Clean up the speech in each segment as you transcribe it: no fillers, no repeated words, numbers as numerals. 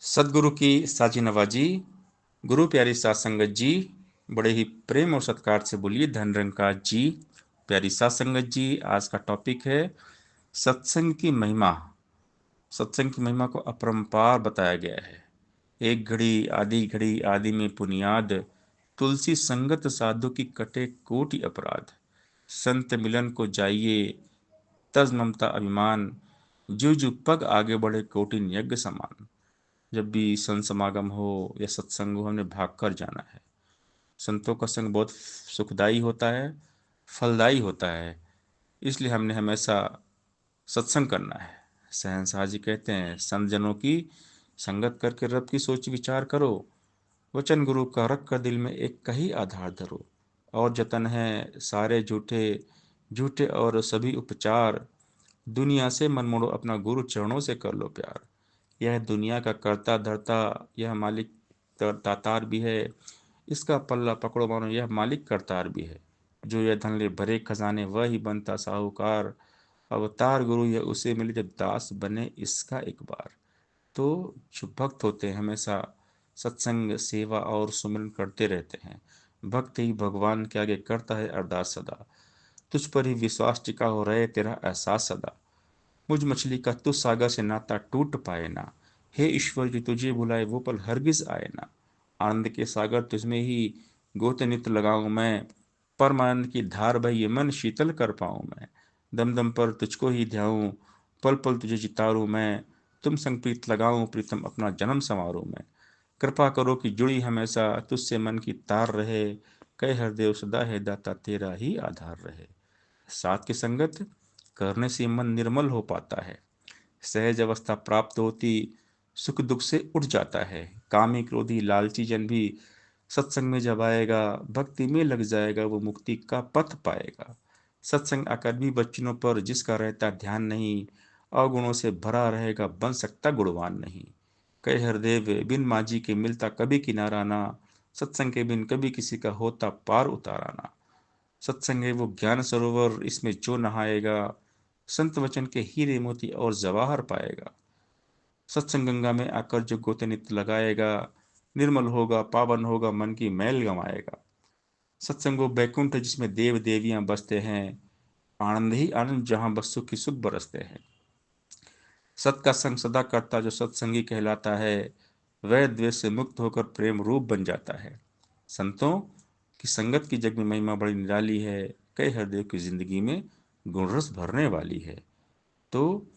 सदगुरु की साची नवाजी। गुरु प्यारी सात संगत जी, बड़े ही प्रेम और सत्कार से बोलिए धन निरंकार जी। प्यारी सात संगत जी, आज का टॉपिक है सत्संग की महिमा। सत्संग की महिमा को अपरंपार बताया गया है। एक घड़ी आदि में पुनियाद, तुलसी संगत साधु की कटे कोटि अपराध। संत मिलन को जाइए, तज ममता अभिमान, जू जू पग आगे बढ़े कोटि यज्ञ समान। जब भी संत समागम हो या सत्संग हो, हमने भाग कर जाना है। संतों का संग बहुत सुखदाई होता है, फलदायी होता है। इसलिए हमने हमेशा सत्संग करना है। शहंशाह जी कहते हैं, संत जनों की संगत करके रब की सोच विचार करो। वचन गुरु का रख कर दिल में एक कही आधार धरो। और जतन है सारे झूठे झूठे और सभी उपचार। दुनिया से मन मोड़ो, अपना गुरु चरणों से कर लो प्यार। यह दुनिया का करता धरता, यह मालिक दातार भी है। इसका पल्ला पकड़ो, मानो यह मालिक करतार भी है। जो यह धन ले भरे खजाने, वह ही बनता साहूकार। अवतार गुरु यह उसे मिले जब दास बने इसका एक बार। तो जो भक्त होते हैं हमेशा सत्संग सेवा और सुमिरन करते रहते हैं। भक्त ही भगवान के आगे करता है अरदास सदा। तुझ पर ही विश्वास टिका हो रहे तेरा एहसास सदा। मुझ मछली का तू सागर से नाता टूट पाए ना। हे ईश्वर जो तुझे बुलाए वो पल हरगिज आए ना। आनंद के सागर तुझमें ही गोते नित्य लगाऊं मैं। परमानंद की धार बह ये मन शीतल कर पाऊं मैं। दम दम पर तुझको ही ध्याऊं, पल पल तुझे चितारूं मैं। तुम संग प्रीत लगाऊं, प्रीतम अपना जन्म संवारूं मैं। कृपा करो कि जुड़ी हमेशा तुझसे मन की तार रहे। कह हरदेव सदा है दाता तेरा ही आधार रहे। साथ की संगत करने से मन निर्मल हो पाता है। सहज अवस्था प्राप्त होती, सुख दुख से उठ जाता है। कामी क्रोधी लालची जन भी सत्संग में जब आएगा, भक्ति में लग जाएगा, वो मुक्ति का पथ पाएगा। सत्संग अकादमी बच्चों पर जिसका रहता ध्यान नहीं, अवगुणों से भरा रहेगा, बन सकता गुणवान नहीं। कहे हरदेव बिन माजी के मिलता कभी किनारा ना। सत्संग के बिन कभी किसी का होता पार उतारा ना। सत्संग है वो ज्ञान सरोवर, इसमें जो नहाएगा, संत वचन के हीरे मोती और जवाहर पाएगा। सत्संग गंगा में आकर जो गोते नित्य लगाएगा, निर्मल होगा, पावन होगा, मन की मैल गमाएगा। सत्संग वो बैकुंठ जिसमें देव देवियां बसते हैं। आनंद ही आनंद जहां बस सुख ही सुख बरसते हैं। सत का संग सदा करता जो सत्संगी कहलाता है, वह द्वेष से मुक्त होकर प्रेम रूप बन जाता है। संतों की संगत की जग में महिमा बड़ी निराली है। कई हृदय की जिंदगी में गुण रस भरने वाली है। तो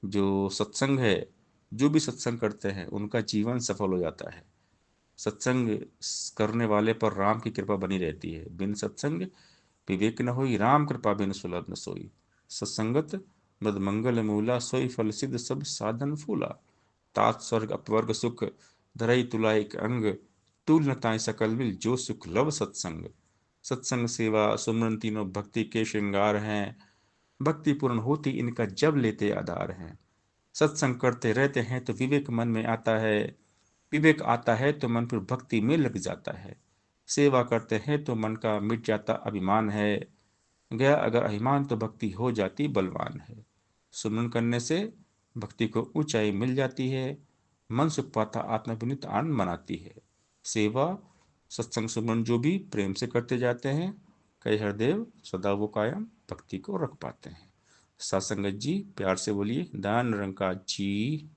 जो सत्संग है, जो भी सत्संग करते हैं उनका जीवन सफल हो जाता है। सत्संग करने वाले पर राम की कृपा बनी रहती है। बिन सत्संग विवेक न होई, राम कृपा बिन सुलभ न सोई। सत्संगत मृद मंगल मूला, सोई फल सिद्ध सब साधन फूला। तात स्वर्ग अपवर्ग सुख, धरई तुला एक अंग। तुल न ताई सकल मिल, जो सुख लव सत्संग। सत्संग सेवा सुमरन तीनों भक्ति के श्रृंगार हैं। भक्ति पूर्ण होती इनका जब लेते आधार हैं। सत्संग करते रहते हैं तो विवेक मन में आता है। विवेक आता है तो मन फिर भक्ति में लग जाता है। सेवा करते हैं तो मन का मिट जाता अभिमान है। गया अगर अभिमान तो भक्ति हो जाती बलवान है। सुमरन करने से भक्ति को ऊंचाई मिल जाती है। मन सुख पाता, आत्मा विनीत आनंद मनाती है। सेवा सत्संग सुमरन जो भी प्रेम से करते जाते हैं, कई हरदेव सदा वो कायम भक्ति को रख पाते हैं। सासंगत जी, प्यार से बोलिए दान निरंकार जी।